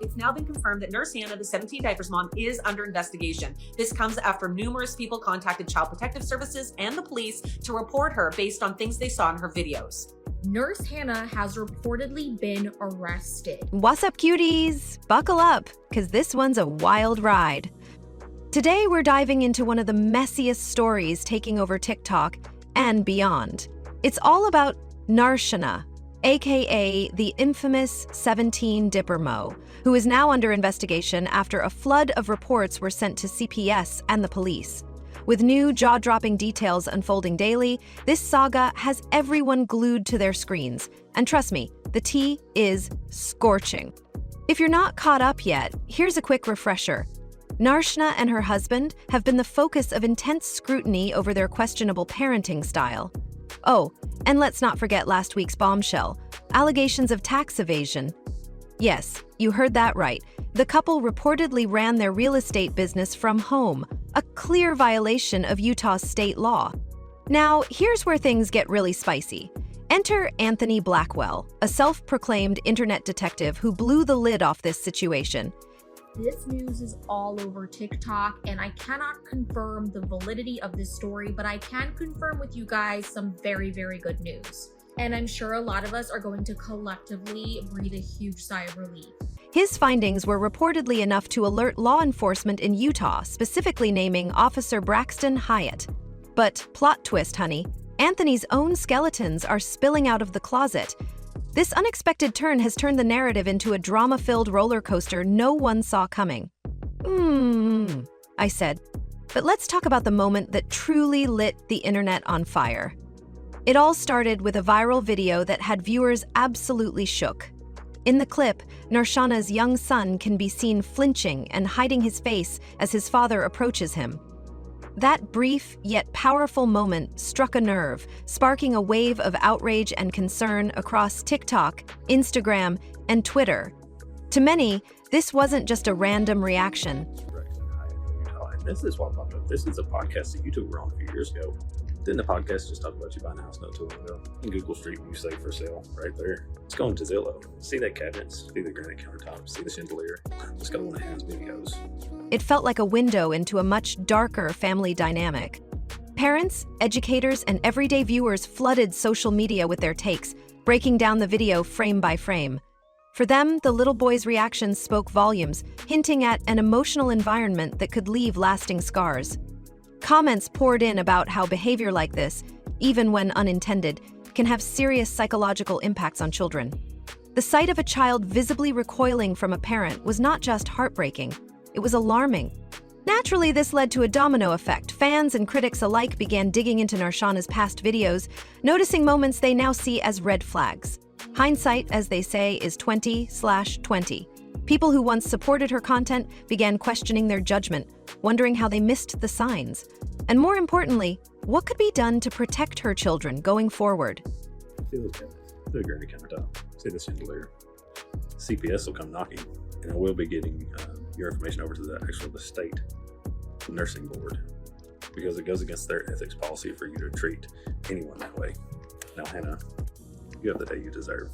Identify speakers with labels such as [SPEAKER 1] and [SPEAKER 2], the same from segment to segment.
[SPEAKER 1] it's now been confirmed that Nurse Hannah, the 17 Diapers mom, is under investigation. This comes after numerous people contacted Child Protective Services and the police to report her based on things they saw in her videos.
[SPEAKER 2] Nurse Hannah has reportedly been arrested.
[SPEAKER 3] What's up, cuties? Buckle up, because this one's a wild ride. Today, we're diving into one of the messiest stories taking over TikTok and beyond. It's all about Narshana, aka the infamous 17 Dipper Mo, who is now under investigation after a flood of reports were sent to CPS and the police. With new jaw-dropping details unfolding daily, this saga has everyone glued to their screens. And trust me, the tea is scorching. If you're not caught up yet, here's a quick refresher. Narshana and her husband have been the focus of intense scrutiny over their questionable parenting style. Oh, and let's not forget last week's bombshell, allegations of tax evasion. Yes, you heard that right. The couple reportedly ran their real estate business from home, a clear violation of Utah's state law. Now, here's where things get really spicy. Enter Anthony Blackwell, a self-proclaimed internet detective who blew the lid off this situation.
[SPEAKER 2] This news is all over TikTok, and I cannot confirm the validity of this story, but I can confirm with you guys some very, very good news. And I'm sure a lot of us are going to collectively breathe a huge sigh of relief.
[SPEAKER 3] His findings were reportedly enough to alert law enforcement in Utah, specifically naming Officer Braxton Hyatt. But plot twist, honey, Anthony's own skeletons are spilling out of the closet. This unexpected turn has turned the narrative into a drama-filled roller coaster no one saw coming. I said. But let's talk about the moment that truly lit the internet on fire. It all started with a viral video that had viewers absolutely shook. In the clip, Narshana's young son can be seen flinching and hiding his face as his father approaches him. That brief yet powerful moment struck a nerve, sparking a wave of outrage and concern across TikTok, Instagram, and Twitter. To many, this wasn't just a random reaction.
[SPEAKER 4] This is what popped up. This is a podcast that you two were on a few years ago. Didn't the podcast just talk about you buying a house not too long ago? In Google Street View say for sale right there. Let's go into Zillow. See that cabinets, see the granite countertops, see the chandelier. Let's go to one of Hannah's videos.
[SPEAKER 3] It felt like a window into a much darker family dynamic. Parents, educators, and everyday viewers flooded social media with their takes, breaking down the video frame by frame. For them, the little boy's reactions spoke volumes, hinting at an emotional environment that could leave lasting scars. Comments poured in about how behavior like this, even when unintended, can have serious psychological impacts on children. The sight of a child visibly recoiling from a parent was not just heartbreaking, it was alarming. Naturally, this led to a domino effect. Fans and critics alike began digging into Narshana's past videos, noticing moments they now see as red flags. Hindsight, as they say, is 20/20. People who once supported her content began questioning their judgment, wondering how they missed the signs. And more importantly, what could be done to protect her children going forward?
[SPEAKER 4] See those cabinets, see the granite countertop, see the chandelier. CPS will come knocking, and I will be getting your information over to the state nursing board, because it goes against their ethics policy for you to treat anyone that way. Now, Hannah, you have the day you deserve.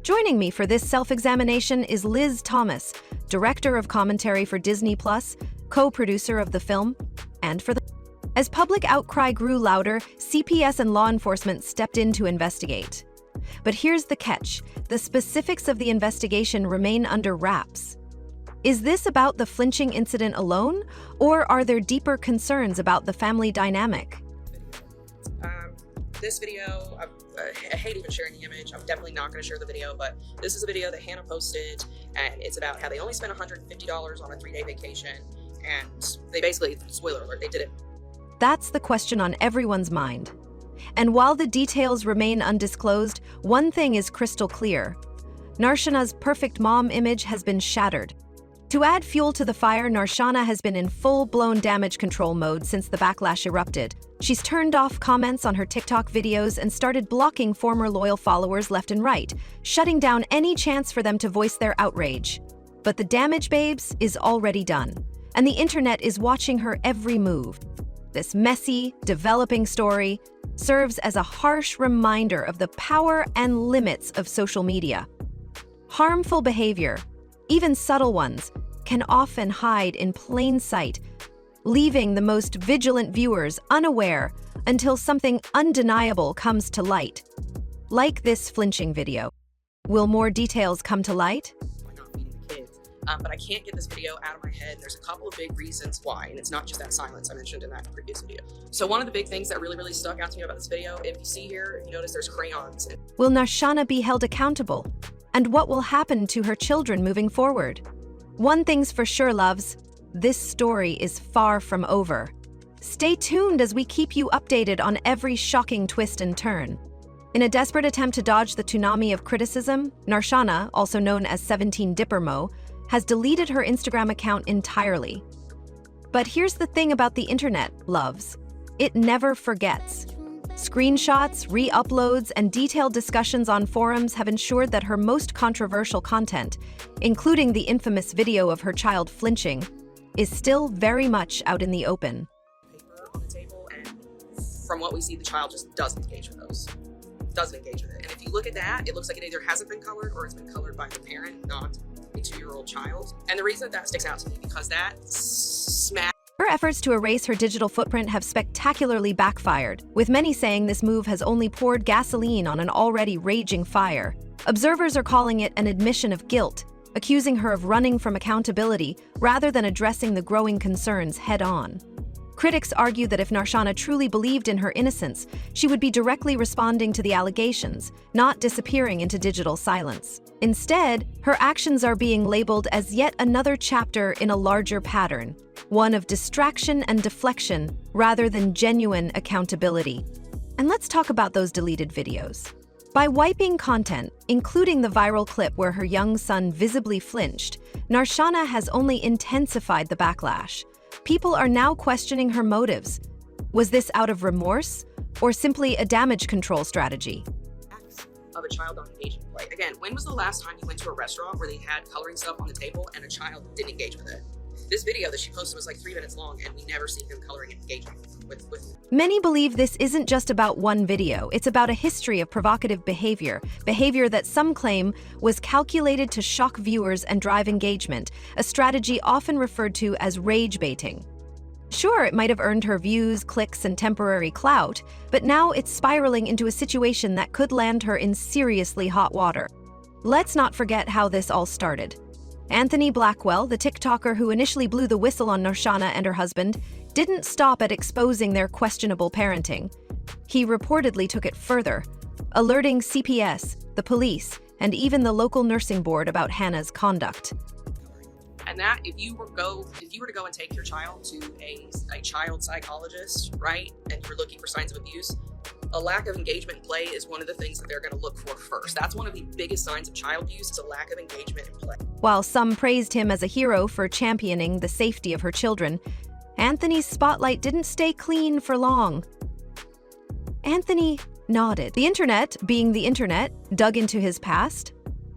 [SPEAKER 3] Joining me for this self-examination is Liz Thomas, director of commentary for Disney+, co-producer of the film, and for the... As public outcry grew louder, CPS and law enforcement stepped in to investigate. But here's the catch. The specifics of the investigation remain under wraps. Is this about the flinching incident alone, or are there deeper concerns about the family dynamic?
[SPEAKER 5] This video, I hate even sharing the image. I'm definitely not going to share the video, but this is a video that Hannah posted, and it's about how they only spent $150 on a 3-day vacation, and they basically, spoiler alert, they did it.
[SPEAKER 3] That's the question on everyone's mind. And while the details remain undisclosed, one thing is crystal clear. Narshana's perfect mom image has been shattered. To add fuel to the fire, Narshana has been in full-blown damage control mode since the backlash erupted. She's turned off comments on her TikTok videos and started blocking former loyal followers left and right, shutting down any chance for them to voice their outrage. But the damage, babes, is already done, and the internet is watching her every move. This messy, developing story serves as a harsh reminder of the power and limits of social media. Harmful behavior, even subtle ones, can often hide in plain sight, leaving the most vigilant viewers unaware until something undeniable comes to light. Like this flinching video. Will more details come to light?
[SPEAKER 5] By not feeding the kids. But I can't get this video out of my head. There's a couple of big reasons why, and it's not just that silence I mentioned in that previous video. So one of the big things that really stuck out to me about this video, if you see here, you notice there's crayons.
[SPEAKER 3] Will Narshana be held accountable? And what will happen to her children moving forward? One thing's for sure, loves. This story is far from over. Stay tuned as we keep you updated on every shocking twist and turn. In a desperate attempt to dodge the tsunami of criticism, Narshana, also known as 17 Dipper Mo, has deleted her Instagram account entirely. But here's the thing about the internet, loves. It never forgets. Screenshots, re-uploads, and detailed discussions on forums have ensured that her most controversial content, including the infamous video of her child flinching, is still very much out in the open.
[SPEAKER 5] Paper on the table, and from what we see, the child just doesn't engage with those. Doesn't engage with it. And if you look at that, it looks like it either hasn't been colored or it's been colored by the parent, not a 2-year-old child. And the reason that sticks out to me because that smack.
[SPEAKER 3] Her efforts to erase her digital footprint have spectacularly backfired, with many saying this move has only poured gasoline on an already raging fire. Observers are calling it an admission of guilt, accusing her of running from accountability rather than addressing the growing concerns head-on. Critics argue that if Narshana truly believed in her innocence, she would be directly responding to the allegations, not disappearing into digital silence. Instead, her actions are being labeled as yet another chapter in a larger pattern, one of distraction and deflection rather than genuine accountability. And let's talk about those deleted videos. By wiping content, including the viral clip where her young son visibly flinched, Narshana has only intensified the backlash. People are now questioning her motives. Was this out of remorse or simply a damage control strategy?
[SPEAKER 5] Of a child not engaging in play. Again, when was the last time you went to a restaurant where they had coloring stuff on the table and a child didn't engage with it? This video that she posted was like 3 minutes long, and we never see him coloring and engaging with.
[SPEAKER 3] Many believe this isn't just about one video, it's about a history of provocative behavior that some claim was calculated to shock viewers and drive engagement, a strategy often referred to as rage baiting. Sure, it might have earned her views, clicks, and temporary clout, but now it's spiraling into a situation that could land her in seriously hot water. Let's not forget how this all started. Anthony Blackwell, the TikToker who initially blew the whistle on Narshana and her husband, didn't stop at exposing their questionable parenting. He reportedly took it further, alerting CPS, the police, and even the local nursing board about Hannah's conduct.
[SPEAKER 5] And that, if you were to go and take your child to a child psychologist, right, and you're looking for signs of abuse, a lack of engagement in play is one of the things that they're going to look for first. That's one of the biggest signs of child abuse, is a lack of engagement in play.
[SPEAKER 3] While some praised him as a hero for championing the safety of her children, Anthony's spotlight didn't stay clean for long. Anthony nodded. The internet, being the internet, dug into his past,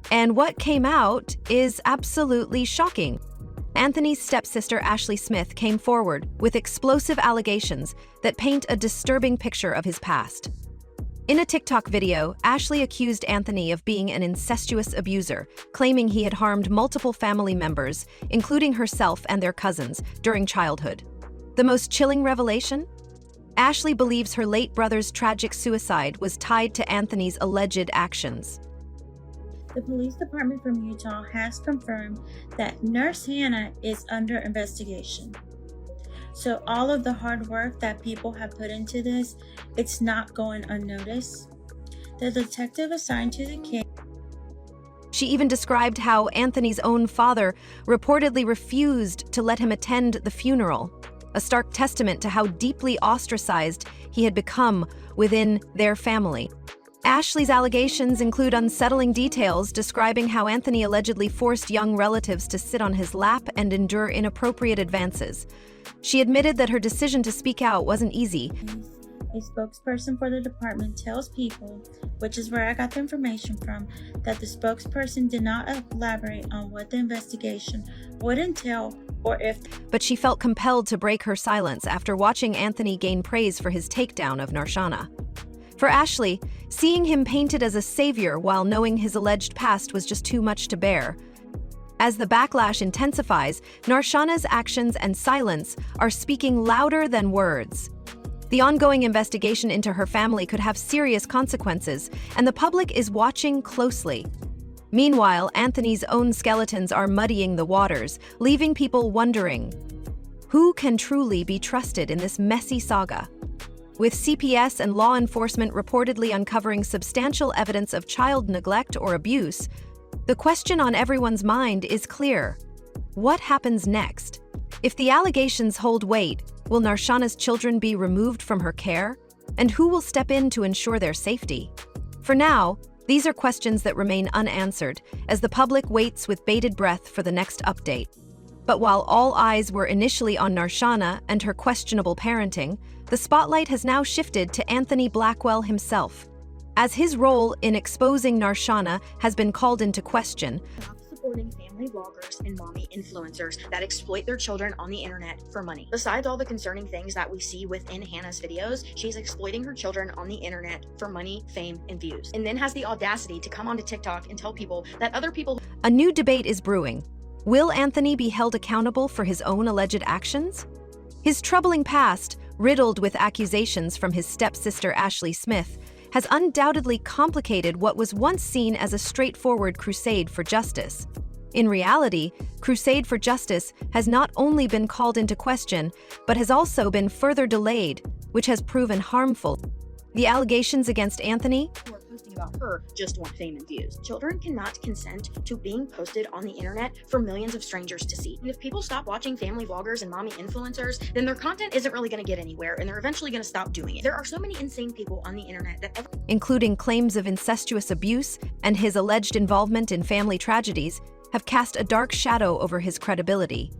[SPEAKER 3] and what came out is absolutely shocking. Anthony's stepsister Ashley Smith came forward with explosive allegations that paint a disturbing picture of his past. In a TikTok video, Ashley accused Anthony of being an incestuous abuser, claiming he had harmed multiple family members, including herself and their cousins, during childhood. The most chilling revelation? Ashley believes her late brother's tragic suicide was tied to Anthony's alleged actions.
[SPEAKER 6] The police department from Utah has confirmed that Nurse Hannah is under investigation. So all of the hard work that people have put into this, it's not going unnoticed. The detective assigned to the case.
[SPEAKER 3] She even described how Anthony's own father reportedly refused to let him attend the funeral, a stark testament to how deeply ostracized he had become within their family. Ashley's allegations include unsettling details describing how Anthony allegedly forced young relatives to sit on his lap and endure inappropriate advances. She admitted that her decision to speak out wasn't easy.
[SPEAKER 6] A spokesperson for the department tells People, which is where I got the information from, that the spokesperson did not elaborate on what the investigation would entail or if.
[SPEAKER 3] But she felt compelled to break her silence after watching Anthony gain praise for his takedown of Narshana. For Ashley, seeing him painted as a savior while knowing his alleged past was just too much to bear. As the backlash intensifies, Narshana's actions and silence are speaking louder than words. The ongoing investigation into her family could have serious consequences, and the public is watching closely. Meanwhile, Anthony's own skeletons are muddying the waters, leaving people wondering, who can truly be trusted in this messy saga? With CPS and law enforcement reportedly uncovering substantial evidence of child neglect or abuse, the question on everyone's mind is clear. What happens next? If the allegations hold weight, will Narshana's children be removed from her care? And who will step in to ensure their safety? For now, these are questions that remain unanswered as the public waits with bated breath for the next update. But while all eyes were initially on Narshana and her questionable parenting, the spotlight has now shifted to Anthony Blackwell himself. As his role in exposing Narshana has been called into question,
[SPEAKER 7] supporting family bloggers and mommy influencers that exploit their children on the internet for money. Besides all the concerning things that we see within Hannah's videos, she's exploiting her children on the internet for money, fame, and views, and then has the audacity to come onto TikTok and tell people that other people...
[SPEAKER 3] a new debate is brewing. Will Anthony be held accountable for his own alleged actions? His troubling past, riddled with accusations from his stepsister Ashley Smith, has undoubtedly complicated what was once seen as a straightforward crusade for justice. In reality, crusade for justice has not only been called into question, but has also been further delayed, which has proven harmful. The allegations against Anthony
[SPEAKER 7] who are posting about her just want fame and views. Children cannot consent to being posted on the internet for millions of strangers to see. And if people stop watching family vloggers and mommy influencers, then their content isn't really going to get anywhere, and they're eventually going to stop doing it. There are so many insane people on the internet that
[SPEAKER 3] including claims of incestuous abuse and his alleged involvement in family tragedies, have cast a dark shadow over his credibility.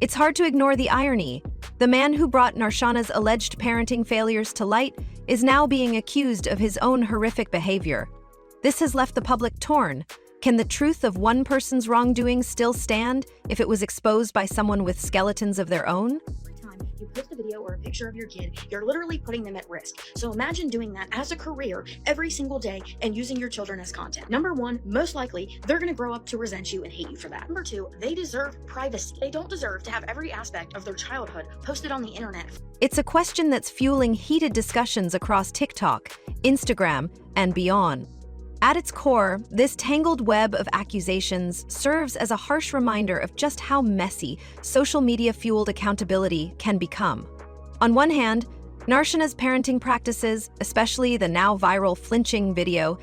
[SPEAKER 3] It's hard to ignore the irony. The man who brought Narshana's alleged parenting failures to light is now being accused of his own horrific behavior. This has left the public torn. Can the truth of one person's wrongdoing still stand if it was exposed by someone with skeletons of their own?
[SPEAKER 7] every time you post a video or a picture of your kid, you're literally putting them at risk. So imagine doing that as a career every single day and using your children as content. Number one, most likely, they're going to grow up to resent you and hate you for that. Number two, they deserve privacy. They don't deserve to have every aspect of their childhood posted on the internet.
[SPEAKER 3] It's a question that's fueling heated discussions across TikTok, Instagram, and beyond. At its core, this tangled web of accusations serves as a harsh reminder of just how messy social media-fueled accountability can become. On one hand, Narshana's parenting practices, especially the now viral flinching video,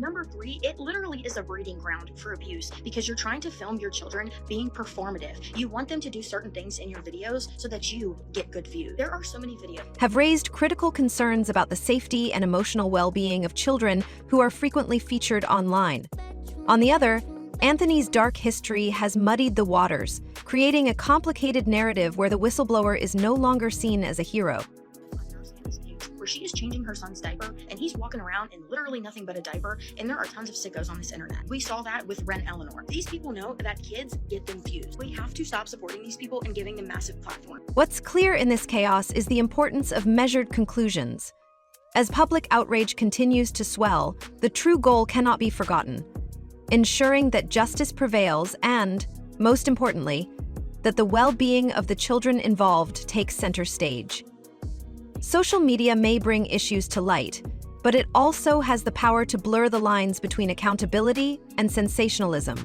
[SPEAKER 7] Number three, it literally is a breeding ground for abuse because you're trying to film your children being performative. You want them to do certain things in your videos so that you get good views. There are so many videos
[SPEAKER 3] have raised critical concerns about the safety and emotional well-being of children who are frequently featured online. On the other, Anthony's dark history has muddied the waters, creating a complicated narrative where the whistleblower is no longer seen as a hero.
[SPEAKER 7] where she is changing her son's diaper and he's walking around in literally nothing but a diaper, and there are tons of sickos on this internet. We saw that with Ren Eleanor. These people know that kids get them views. We have to stop supporting these people and giving them massive platform.
[SPEAKER 3] What's clear in this chaos is the importance of measured conclusions. As public outrage continues to swell, the true goal cannot be forgotten: ensuring that justice prevails and, most importantly, that the well-being of the children involved takes center stage. Social media may bring issues to light, but it also has the power to blur the lines between accountability and sensationalism.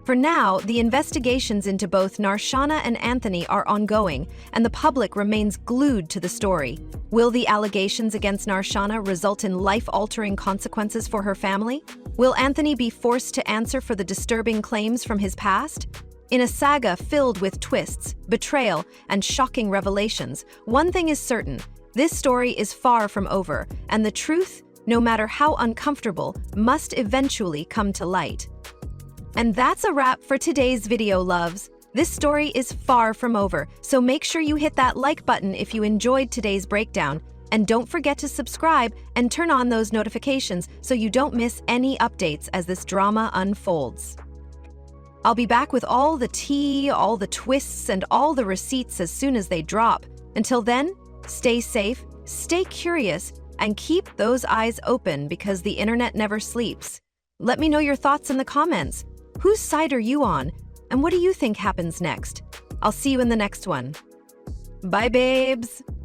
[SPEAKER 3] For now, the investigations into both Narshana and Anthony are ongoing, and the public remains glued to the story. Will the allegations against Narshana result in life-altering consequences for her family? Will Anthony be forced to answer for the disturbing claims from his past? In a saga filled with twists, betrayal, and shocking revelations, one thing is certain: this story is far from over, and the truth, no matter how uncomfortable, must eventually come to light. And that's a wrap for today's video, loves. This story is far from over, so make sure you hit that like button if you enjoyed today's breakdown, and don't forget to subscribe and turn on those notifications so you don't miss any updates as this drama unfolds. I'll be back with all the tea, all the twists, and all the receipts as soon as they drop. Until then, stay safe, stay curious, and keep those eyes open because the internet never sleeps. Let me know your thoughts in the comments. Whose side are you on? And what do you think happens next? I'll see you in the next one. Bye, babes!